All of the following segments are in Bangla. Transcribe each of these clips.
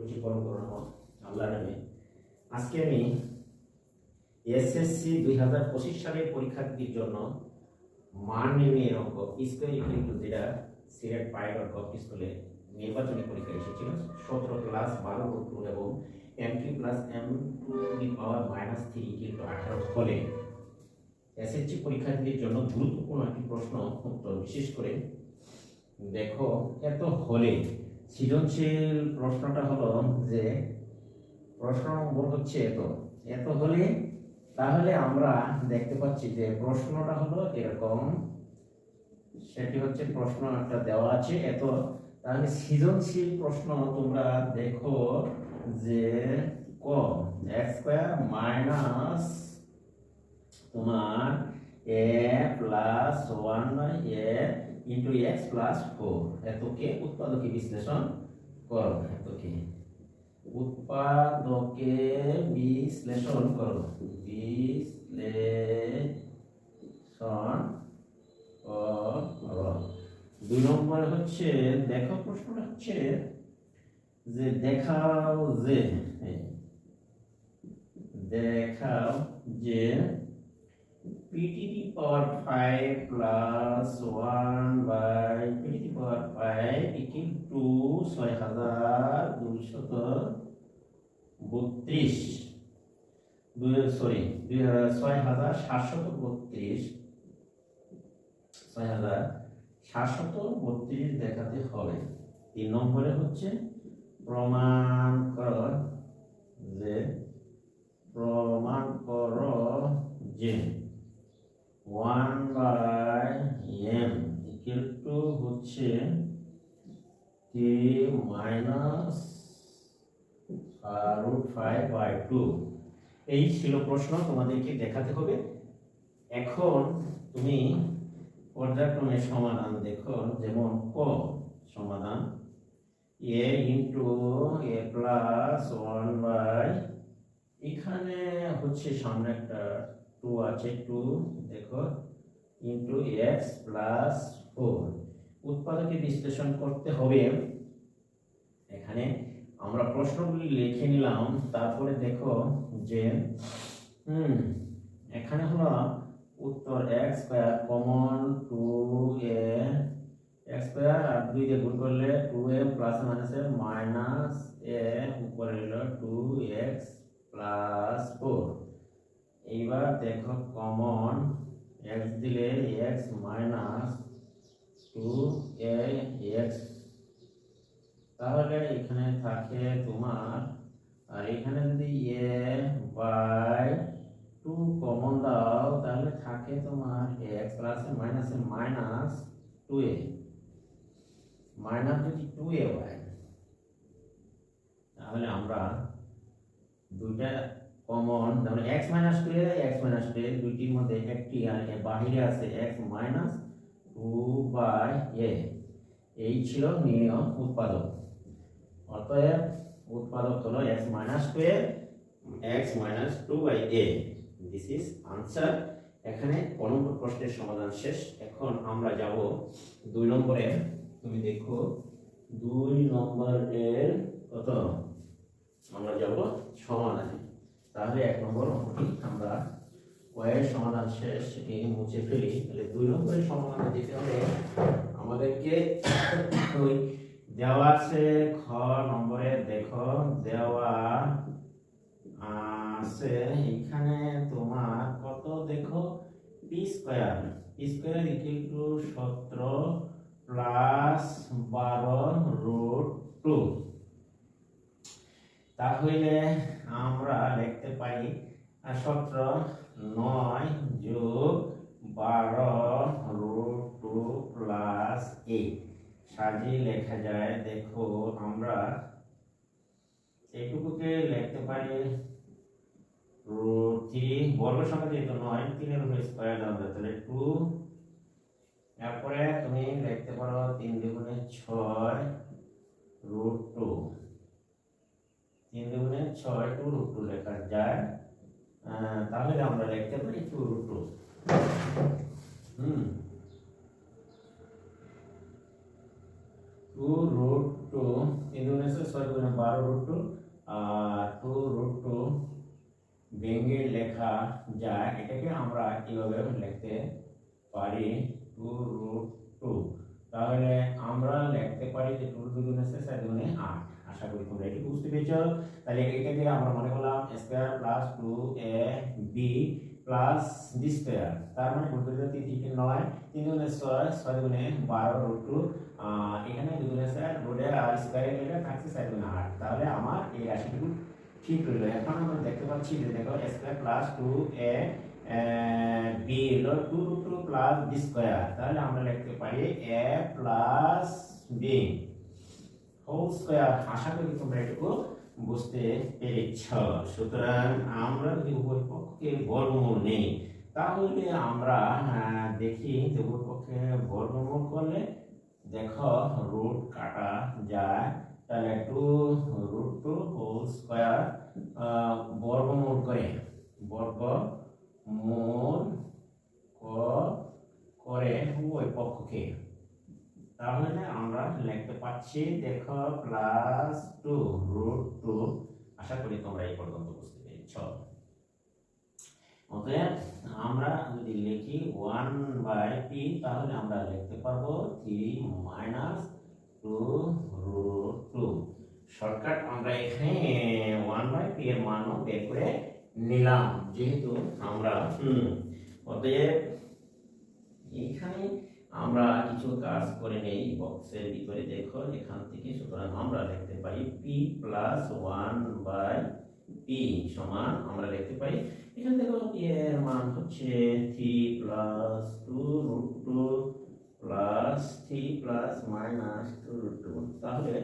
প্রতিফলন করানো আল্লাহর নামে। আজকে আমি এসএসসি 2025 সালের পরীক্ষার্থীদের জন্য মান নির্ণয়ের অঙ্ক স্কোয়ার ইকুয়াল টু যেটা সিলেট পাই.গভ স্কুলে নির্বাচনী পরীক্ষা এসেছিল 17 ক্লাস 12 রুট এবং m3 plus m2 equal to 18 হলে এসএসসি পরীক্ষার্থীদের জন্য গুরুত্বপূর্ণ একটি প্রশ্ন উত্তর। বিশেষ করে দেখো, এত হলে সৃজনশীল প্রশ্নটা হলো যে প্রশ্ন নম্বর হচ্ছে এত হলে, তাহলে আমরা দেখতে পাচ্ছি যে প্রশ্নটা হলো এরকম, সেটি হচ্ছে প্রশ্ন একটা দেওয়া আছে এত। তাহলে সৃজনশীল প্রশ্ন তোমরা দেখো যে ক x স্কয়ার মাইনাস তোমার a plus 1 a into x plus 4 এতকে উৎপাদকে বিশ্লেষণ করো। এতকে উৎপাদকে বিশ্লেষণ করো। বিশ্লেষণ করো। 2 নম্বরে হচ্ছে দেখো, প্রশ্নটা হচ্ছে যে দেখাও যে p to the power 5 plus 1 by p to the power 5 equal to 6732 6732 দেখাতে হবে। 3 নম্বরে হচ্ছে প্রমাণ করো যে 1 by m equal to হচ্ছে t minus root 5 by 2। এই ছিল প্রশ্ন, তোমাদেরকে দেখাতে হবে। এখন তুমি পর্যায়ক্রমে সমাধান দেখো, যেমন ক সমাধান a into a plus 1 by, এখানে হচ্ছে সামনে একটা 2 আছে, 2 দেখো ইন্টু x প্লাস 4 উৎপাদকে বিশ্লেষণ করতে হবে। এখানে আমরা প্রশ্নগুলি লিখে নিলাম। তারপরে দেখো যে এখানে হলো উত্তর x square common 2a x square আর 2 দিয়ে গুণ করলে 2a প্লাস মাইনাসে মাইনাস a উপরে হলো 2x প্লাস 4। এইবার দেখো কমন x দিলে x মাইনাস 2ax, তাহলে এখানে থাকে তোমার, আর এখানে যদি a বাই 2 কমন দাও তাহলে থাকে তোমার x প্লাস মাইনাসে মাইনাস 2a, মাইনাস যদি 2a হয় তাহলে আমরা দুইটা কমন, তাহলে x মাইনাস 2a দুইটির মধ্যে একটি আর বাহিরে আছে x মাইনাস 2 বাই a। এই ছিল নির্ণয় উৎপাদক। অতএব উৎপাদক হলো x minus 2a x minus 2 by a। This is answer. এখানে ক নম্বর প্রশ্নের সমাধান শেষ। এখন আমরা যাব 2 নম্বরে। তুমি দেখো 2 নম্বরের কত, আমরা যাব সমাধানে। তাহলে 1 নম্বর অঙ্কটি আমরা কয়ের সমাধান শেষ, সেটি মুছে ফেলি। তাহলে 2 নম্বরের সমাধানে যেতে হবে আমাদেরকে। ওই দেওয়া আছে খ নম্বরে, দেখো দেওয়া আছে এখানে তোমার কত, দেখো p square equal to 17 plus 12 root 2। তাহলে আমরা লিখতে পারি 17 9 যোগ 12 রুট 2 প্লাস 8 সাজিয়ে লেখা যায়। দেখো আমরা এইটুকুকে লিখতে পারি রুট 3 বর্গ সংখ্যা যেহেতু 9 3 এর উপর স্কয়ার দাও, তাহলে 2। এরপরে তুমি লিখতে পারো 3 দুগুণে 6 রুট 2, 3 দুগুণে 6 2 রুট 2 লেখা যায়। তাহলে আমরা লিখতে পারি 2 রুট 2। 2 রুট টু 3 দুগুণে 6 দুগুণে 12 √2 আর 2 √2 ভেঙে লেখা যায়। এটাকে আমরা কিভাবে লিখতে পারি 2 √2। তাহলে আমরা লিখতে পারি যে 2 দুগুণে 6 4 দুগুণে 8। আশা করি তোমরা এটি বুঝতে পেরেছো। তাহলে এটাকে আমরা মনে করলাম square plus 2ab plus b square, তার মানে গুণ করে 3 3 9 3 দুগুণে 6 6 দুগুণে 12 √2 এখানে 2 দুগুণে 4 রোডে আর স্কয়ারে মিলে থাকছে 4 দুগুণে 8। তাহলে আমার এই রাশিটুকু ঠিক হলো। এখন আমরা দেখতে পাচ্ছি যে দেখো স্কয়ার প্লাস 2a b হলো 2 √2 প্লাস b স্কয়ার। তাহলে আমরা লিখতে পারি a plus b whole square. আশা করি তোমরা এটুকু বুঝতে পেরেছ। সুতরাং আমরা যদি উভয় পক্ষকে বর্গমূল নেই তাহলে আমরা দেখি যে উভয় পক্ষে বর্গমূল করলে দেখো রুট কাটা যায়। তাহলে 2 √2 হোল স্কয়ার বর্গমূল করে উভয় পক্ষকে, তাহলে আমরা লিখতে পাচ্ছি দেখো প্লাস 2 √2। আশা করি তোমরা এই পর্যন্ত বুঝতে পেরেছ। অতএব আমরা যদি লিখি 1/p তাহলে আমরা লিখতে পারবো 3 - 2 √2। শর্টকাট আমরা এখানে 1/p এর মানও বের করে নিলাম যেহেতু আমরা অতএব এখানে আমরা কিছু কাজ করে নেই বক্সের ভিতরে দেখো এখান থেকে। সুতরাং আমরা লিখতে পারি p প্লাস 1/p সমান আমরা লিখতে পারি এখানে দেখো এর মান হচ্ছে 3 প্লাস 2 √2 প্লাস 3 প্লাস মাইনাস 2 √2। তাহলে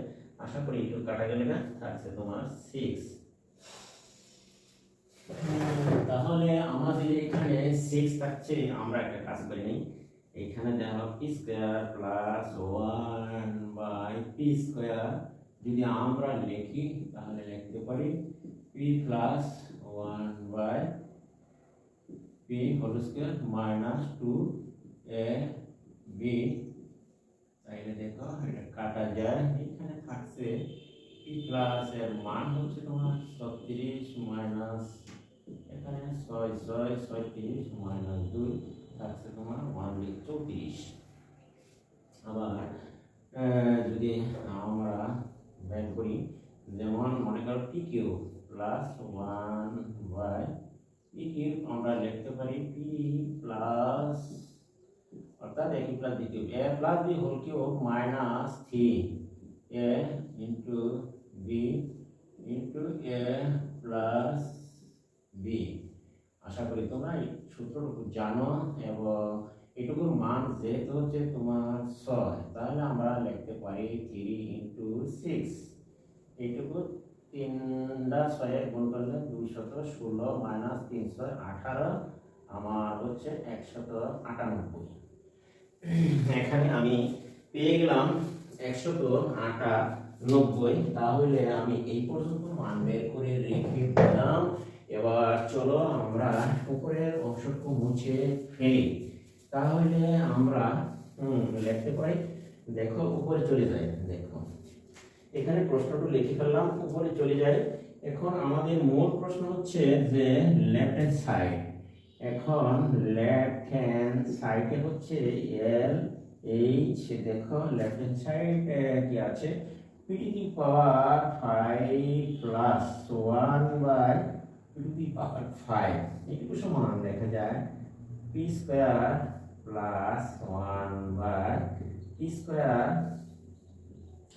আশা করি একটু কাটা গেলে না থাকছে তোমার 6। তাহলে আমাদের এখানে 6 থাকছে। আমরা একটা কাজ করে নিই, এখানে দেখো p square plus 1/p square যদি আমরা লিখি তাহলে লিখতে পারি p plus 1/p whole square minus 2ab। তাইলে দেখো এটা কাটা যায়। এখানে থাকছে p প্লাস এর মান হচ্ছে তোমার 36 মাইনাস এখানে 6 6 36 মাইনাস 2 থাকছে তোমার 1/34। আবার যদি আমরা বের করি যেমন মনে করো p cube plus 1/p cube আমরা লিখতে পারি p প্লাস অর্থাৎ a plus b cube a plus b whole cube minus 3a into b into a plus b। আশা করি তোমরা এই সূত্রটুকু জানো এবং এটুকুর মান যেহেতু হচ্ছে তোমার 6 তাহলে আমরা লিখতে পারি 3 ইনটু 6। এইটুকু 3 6 গুণ করলে 216 মাইনাস 318 আমার হচ্ছে 198। এখানে আমি পেয়ে গেলাম 198। তাহলে আমি এই পর্যন্ত মান বের করে রেখে দিলাম। এবার চলো আমরা উপরের অংশটুকু মুছে ফেলি। তাহলে আমরা লিখতে পারি দেখো উপরে চলে যায়। দেখো এখানে প্রশ্নটা লিখে ফেললাম, উপরে চলে যায়। এখন আমাদের মূল প্রশ্ন হচ্ছে যে লেফট হ্যান্ড সাইড। এখন লেফট হ্যান্ড সাইডে হচ্ছে এল এইচ। দেখো লেফট হ্যান্ড সাইডে কি আছে p to the power 5 plus 1/p to the power 5। এইটুকু সমান দেখা যায় p square plus 1/p square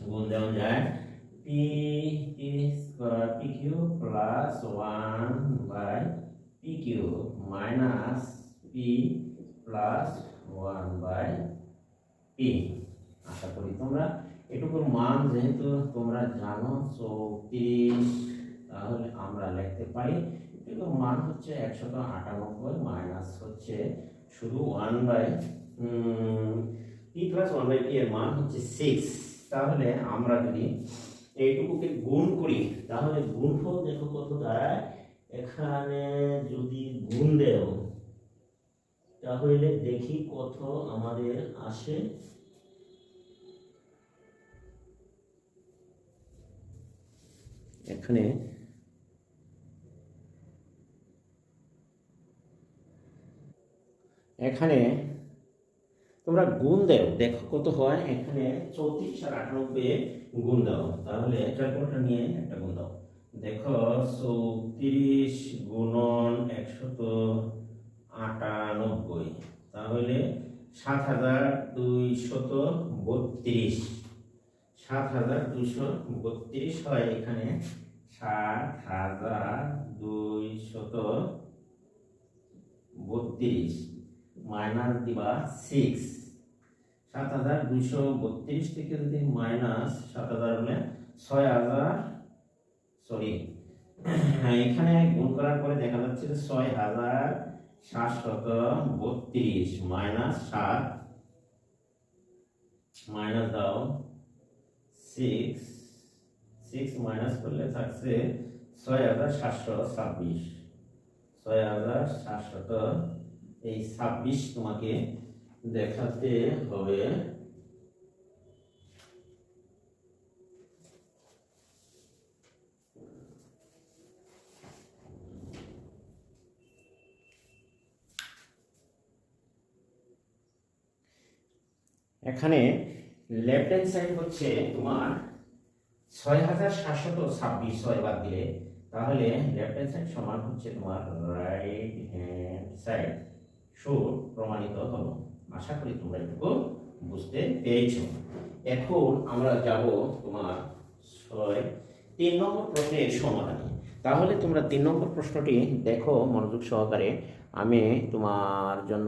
গুণ দেওয়া যায় p square p cube plus 1/p cube minus p plus 1/p। আশা করি তোমরা এটুকুর মান যেহেতু তোমরা জানো 34, তাহলে আমরা লিখতে পারি এটুকুর মান হচ্ছে 198 মাইনাস হচ্ছে শুধু 1/p প্লাস 1/p এর মান হচ্ছে 6। তাহলে আমরা যদি এইটুকুকে গুণ করি তাহলে গুণফল দেখো কত দাঁড়ায়। এখানে যদি গুণ দেও তাহলে দেখি কত আমাদের আসে। এখানে এখানে তোমরা গুণ দাও, দেখো কত হয়। এখানে 34 আর 98 গুণ দাও, তাহলে ক্যালকুলেটর নিয়ে একটা গুণ দাও। দেখো 34 গুণন 198, তাহলে 7232 7232 হয়। এখানে 7232 মাইনাস দিবা 6। 7232 থেকে যদি মাইনাস 7000 হলে 6000, সরি, এখানে গুণ করার পরে দেখা যাচ্ছে যে 6732 মাইনাস 7 মাইনাস দাও 6 মাইনাস করলে থাকছে 6726। 6726 তোমাকে দেখাতে হবে। এখানে লেফট হ্যান্ড সাইড হচ্ছে তোমার 6726, 6 বাদ দিলে, তাহলে লেফট হ্যান্ড সাইড সমান হচ্ছে তোমার রাইট হ্যান্ড সাইড। প্রমাণিত হলো। আশা করি তোমরা এটুকু বুঝতে পেরেছো। এখন আমরা যাব তোমার 3 নম্বর প্রশ্নের সমাধানে। তাহলে তোমরা 3 নম্বর প্রশ্নটি দেখো মনোযোগ সহকারে। আমি তোমাদের জন্য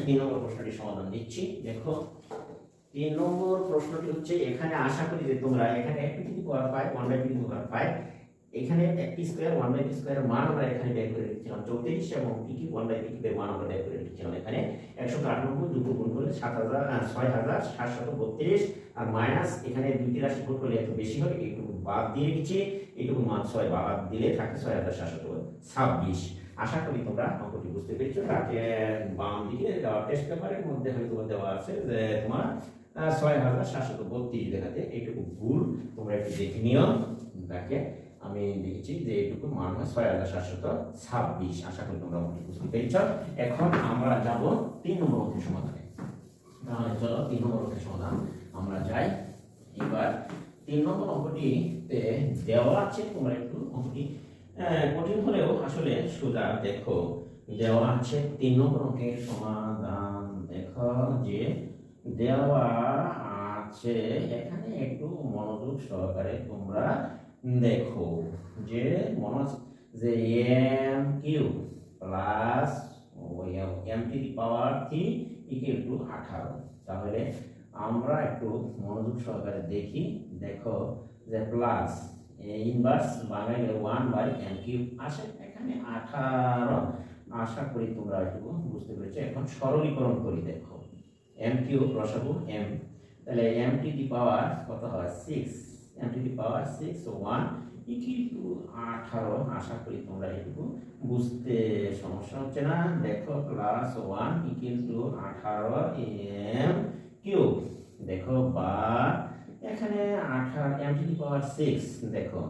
3 নম্বর প্রশ্নটি সমাধান দিচ্ছি। দেখো 3 নম্বর প্রশ্নটি হচ্ছে, এখানে আশা করি যে তোমরা এখানে p⁵ 1/p⁵, এখানে p² 1/p² এর মান আমরা এখানে বের করে রেখেছিলাম 34, এবং p³ 1/p³ এর মান আমরা বের করে রেখেছিলাম এখানে 198। দুটো গুণ করলে 6732, আর মাইনাস এখানে দুইটি রাশি গুণ করলে এত বেশি হয়, এইটুকু বাদ দিয়ে রেখেছি। এইটুকু মান 6 বাদ দিলে থাকে 6726। আশা করি তোমরা অঙ্কটি বুঝতে পেরেছো। তাকে বাম দিকে টেস্ট পেপারের মধ্যে হয়তো দেওয়া আছে যে তোমার 6732 দেখাতে, এইটুকু ভুল, তোমরা একটু দেখে নিও। তাকে আমি দেখেছি যে এইটুকু মান হয় 6726। আশা করি তোমরা অঙ্কটি বুঝতে পেরেছ। এখন আমরা যাব 3 নম্বর অঙ্কের সমাধানে। তাহলে চলো 3 নম্বর অঙ্কের সমাধান আমরা যাই। এবার 3 নম্বর অঙ্কটিতে দেওয়া আছে, তোমরা একটু অঙ্কটি কঠিন হলেও আসলে সোজা। দেখো দেওয়া আছে 3 নম্বর অঙ্কের সমাধান। দেখো যে দেওয়া আছে এখানে, একটু মনোযোগ সহকারে তোমরা দেখো যে যে m³ প্লাস m⁻³ = 18। তাহলে আমরা একটু মনোযোগ সহকারে দেখি। দেখো যে প্লাস ইনভার্স বাঙালি 1/m³ আসে এখানে 18। আশা করি তোমরা একটু বুঝতে পেরেছো। এখন সরলীকরণ করি। দেখো m³ লসাগু m, তাহলে m⁻³ কত হয় 6, m⁻⁶ 1 = 18। আশা করি তোমরা একটু বুঝতে সমস্যা হচ্ছে না। দেখো প্লাস 1 = 18m³। দেখো বা এখানে 18 m⁻⁶, দেখো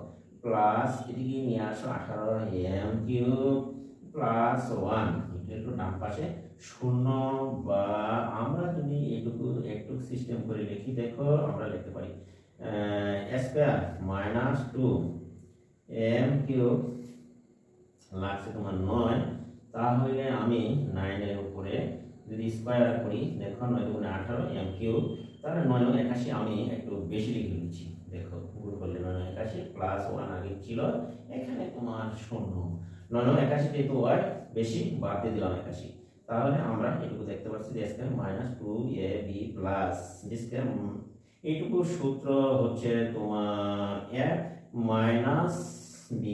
প্লাস এদিকে নিয়ে আসো 18m³ প্লাস 1 একটু ডান পাশে 0, বা আমরা যদি এটুকু একটু সিস্টেম করে লিখি, দেখো আমরা লিখতে পারি স্কয়ার মাইনাস 2m³ লাগছে তোমার 9। তাহলে আমি 9 এর উপরে যদি স্কয়ার করি, দেখো 9 × 18 m³, তাহলে 9 × 81 আমি একটু বেশি লিখে দিচ্ছি। দেখো গুণ করলে 9 × 81 প্লাস 1 আগে ছিল, এখানে তোমার 0। 9 × 81 যেহেতু হয় বেশি, বাদ দিয়ে দিলাম 81। তাহলে আমরা এটুকু দেখতে পাচ্ছি যে square minus 2ab plus square, এইটুকু সূত্র হচ্ছে তোমার a minus b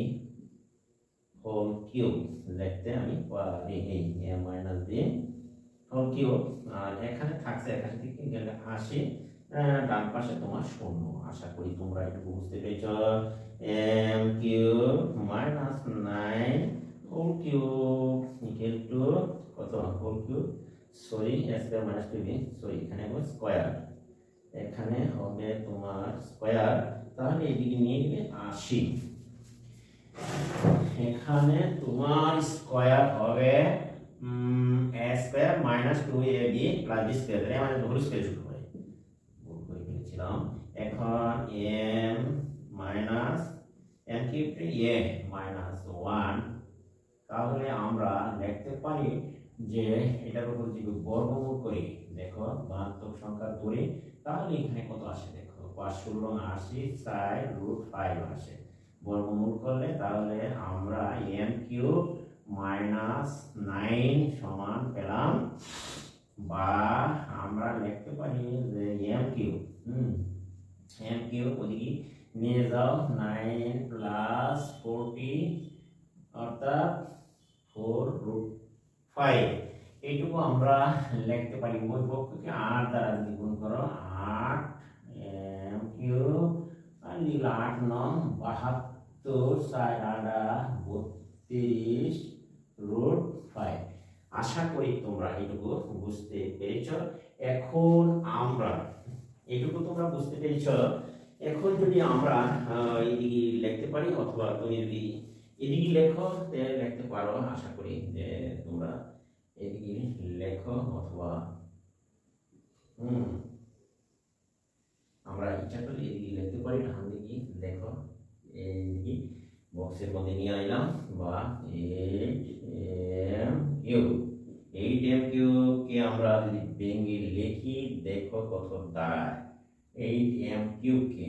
whole cube লিখতে আমি পারি। এই a minus b whole cube, আর এখানে থাকছে 81 থেকে গেলে 80, ডান পাশে তোমার 0। আশা করি তোমরা এটুকু বুঝতে পেরেছো। m³ মাইনাস 9 হোল কিউব = কত whole cube, sorry square minus 2b, sorry এখানে হবে স্কয়ার, এখানে হবে তোমার স্কয়ার। তাহলে এদিকে নিয়ে গেলে 80। এখানে তোমার স্কয়ার হবে a square minus 2ab plus b square, এর মানে হোল স্কয়ার শুরু হয়, ভুল করে ফেলেছিলাম। এখন m minus m cube a minus 1, তাহলে আমরা লিখতে পারি যে এটার উপর যদি বর্গমূল করি, দেখো ধনাত্মক সংখ্যা ধরি, তাহলে এখানে কত আসে দেখো 5 16 80 4 √5 আসে। বর্গমূল করলে তাহলে আমরা m কিউব মাইনাস 9 সমান পেলাম, বা আমরা লিখতে পারি যে m কিউব ওদিকে নিয়ে যাও 9 প্লাস 40 অর্থাৎ 4√5, এইটুকু আমরা লিখতে পারি। উভয় পক্ষকে 8 দ্বারা যদি গুণ করো 8 m কিউব আর লিখলে 8 9 72 4 32 √5। আশা করি তোমরা এইটুকু বুঝতে পেরেছ। এখন আমরা এইটুকু তোমরা বুঝতে পেরেছ। এখন যদি আমরা এইদিকে লিখতে পারি, অথবা তুমি যদি এদিকে লেখো লিখতে পারো, আশা করি যে তোমরা এদিকে লেখো, অথবা আমরা ইচ্ছা করলে এদিকে লিখতে পারি, ডান দিকে লেখো, এইদিকে বক্সের মধ্যে নিয়ে আইলাম, বা 8m কিউব কে আমরা যদি ভেঙে লিখি দেখো কত দাঁড়ায়। 8m কিউব কে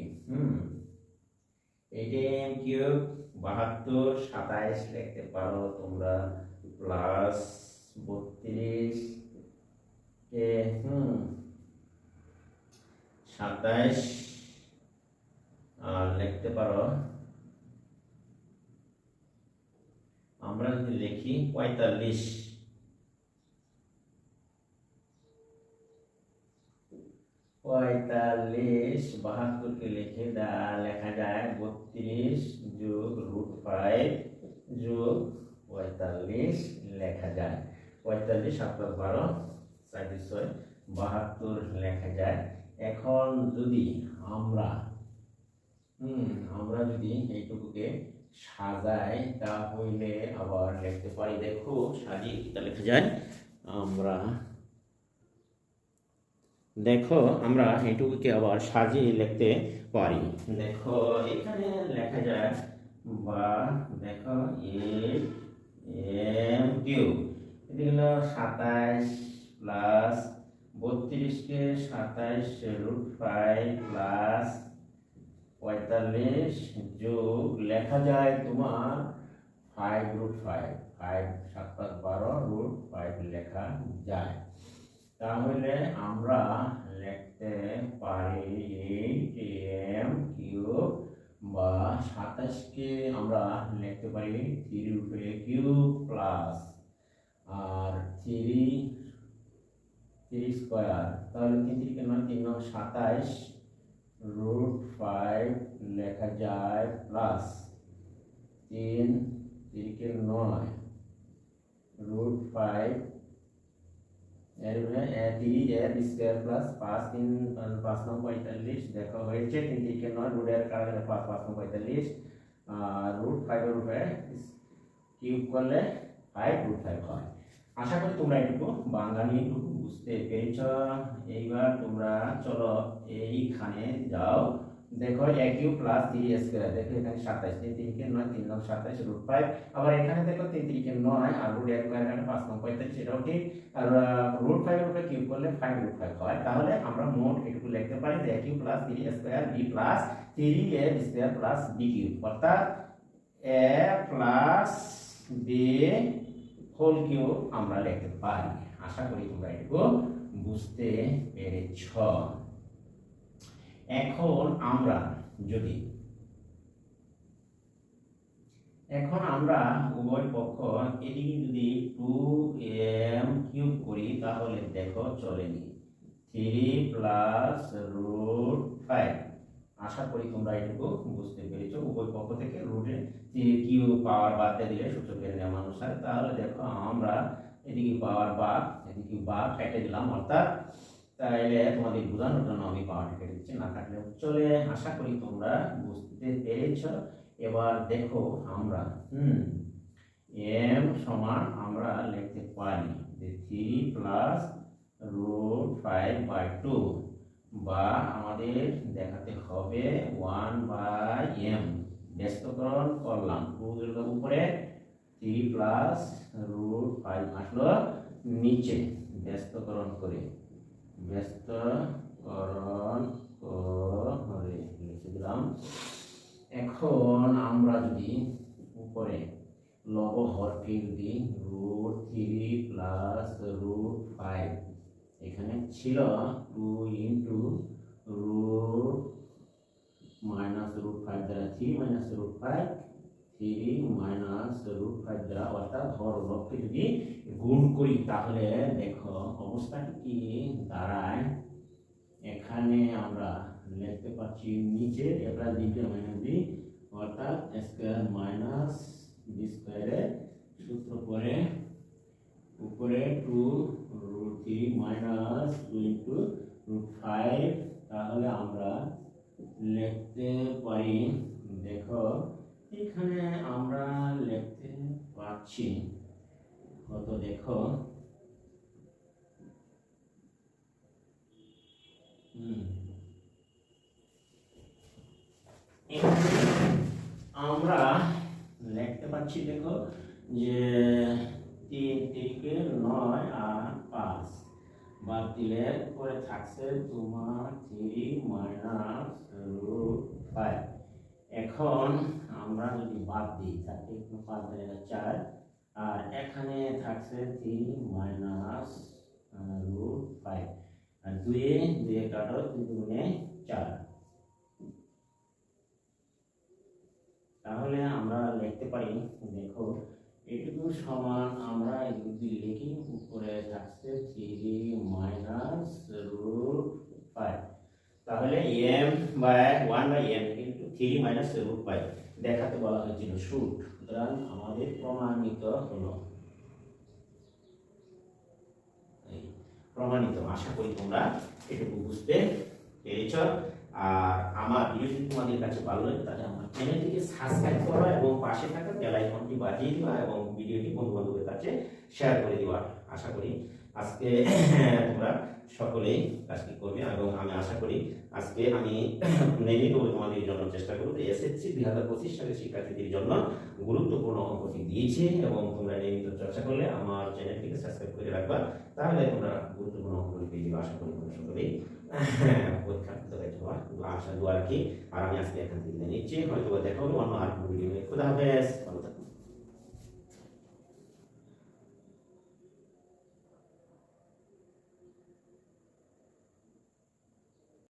8m কিউব 72 27 লিখতে পারো তোমরা, প্লাস 32 কে 27 লিখতে পারো। আমরা যদি লিখি 45 72 কে লিখে লেখা যায় 32 যোগ √5 যোগ 45 লেখা যায়। 45 7 + 12 36 72 লেখা যায়। এখন যদি আমরা যদি এইটুকুকে সাজাই, তাহলে আবার লিখতে পারি, দেখো সাজিয়ে এটা লেখা যায়। আমরা এইটুকুকে আবার সাজিয়ে লিখতে পারি। দেখো এখানে লেখা যায়, বা দেখো 8m কিউব এটি হলো 27 প্লাস 32 কে 27 √5 প্লাস 45 যোগ লেখা যায় তোমার 5√5, 5 7 + 12 √5 লেখা যায়। তাহলে আমরা লিখতে পারি 8m কিউব, বা 27 কে আমরা লিখতে পারি 3√a কিউব প্লাস আর 3 স্কয়ার, তাহলে 3 3 9 3 9 27 √5 লেখা যায়, প্লাস 3 3 9 √5 এর 3 স্কয়ার প্লাস 5 3 5 9 45 দেখো হয়েছে। 3 3 9 √, এর কারণে 5 5 9 45 আর √5 এর উপরে কিউব করলে 5√5 হয়। আশা করি তোমরা একটু বাঙালি বুঝতে পেরেছ। এইবার তোমরা চলো এইখানে যাও, দেখো a কিউব প্লাস 3 স্কয়ার, দেখো এখানে 27 3 3 কে 9 3 9 27 √5, আবার এখানে দেখো 3 3 কে 9 আর √, এর কারণে 5 9 45 সেটাও ঠিক, আর √5 এর উপরে কিউব করলে 5√5 হয়। তাহলে আমরা মোট এটুকু লিখতে পারি যে a cube plus 3 square b plus 3a square plus b cube, অর্থাৎ a plus b whole cube আমরা লিখতে পারি। আশা করি তোমরা এটুকু বুঝতে পেরেছ। এখন আমরা উভয় পক্ষ এদিকে যদি 2m কিউব করি, তাহলে দেখো চলেনি 3 প্লাস √5। আশা করি তোমরা এটুকু বুঝতে পেরেছো। উভয় পক্ষ থেকে রুটে কিউ পাওয়ার বাদ দিয়ে দিলে সূচকের নিয়ম অনুসারে, তাহলে দেখো আমরা এদিকে পাওয়ার বা এদিকে বা কেটে দিলাম, অর্থাৎ তাইলে তোমাদের বোঝানোর জন্য আমি পাওয়ারটা কেটে দিচ্ছি, না কাটলেও চলে। আশা করি তোমরা বুঝতে পেরেছ। এবার দেখো আমরা এম সমান আমরা লিখতে পারি যে 3 প্লাস √5/2, বা আমাদের দেখাতে হবে 1/m। ব্যস্তকরণ করলাম, 2 উপরে 3 প্লাস √5 আসলো নিচে, ব্যস্তকরণ করে লিখে দিলাম। এখন আমরা যদি উপরে লব হরকে যদি √3 প্লাস √5, এখানে ছিল 2 ইন্টু √-√5 দ্বারা 3 -√5, 3 -√5 দ্বারা, অর্থাৎ হরলবকে যদি গুণ করি তাহলে দেখো অবস্থাটি কি দাঁড়ায়। এখানে আমরা লিখতে পাচ্ছি নিচে a + b - b, অর্থাৎ a² - b² এর সূত্র পরে উপরে 2√3 - 2 ইন্টু √5, তাহলে আমরা লিখতে পারি, দেখো এখানে আমরা লিখতে পাচ্ছি কত, দেখো আমরা লিখতে পাচ্ছি, দেখো যে 3 3 9 আর 5 বাদ দিলে পরে থাকছে তোমার 3 -√5। এখন আমরা যদি বাদ দিই, 4 × 5 = 4, আর এখানে থাকছে 3 -√5, আর 2 কাটো, 3 × 4। তাহলে আমরা লিখতে পারি, দেখো এটুকু সমান আমরা যদি লিখি, উপরে থাকছে 3 -√5, তাহলে m/1/m কিন্তু 3 -√5 দেখাতে বলা হয়েছিল শুট। সুতরাং আমাদের প্রমাণিত হলো, প্রমাণিত। আশা করি তোমরা এটুকু বুঝতে পেরেছ। আর আমার ভিডিও যদি তোমাদের কাছে ভালো লাগে তাহলে আমার চ্যানেলটিকে সাবস্ক্রাইব করো এবং পাশে থাকা বেল আইকনটি বাজিয়ে দিবা এবং ভিডিওটি বন্ধু বান্ধবের কাছে শেয়ার করে দিবা। আশা করি আজকে তোমরা সকলেই কাজটি করবে, এবং আমি আশা করি আজকে আমি নিয়মিতভাবে তোমাদের জন্য চেষ্টা করব। এসএসসি 2025 সালের শিক্ষার্থীদের জন্য গুরুত্বপূর্ণ অঙ্কটি দিয়েছি, এবং তোমরা নিয়মিত চর্চা করলে আমার চ্যানেলটিকে সাবস্ক্রাইব করে রাখবা, তাহলে তোমরা গুরুত্বপূর্ণ অঙ্কগুলি পেয়ে যাবে। আশা করি তোমরা সকলেই পরীক্ষা আশা দোয়া রাখি। আর আমি আজকে এখান থেকে নিচ্ছি, হয়তো দেখা হবে অন্য আর ভিডিও। খুদা হাফেজ, ভালো থাকবে।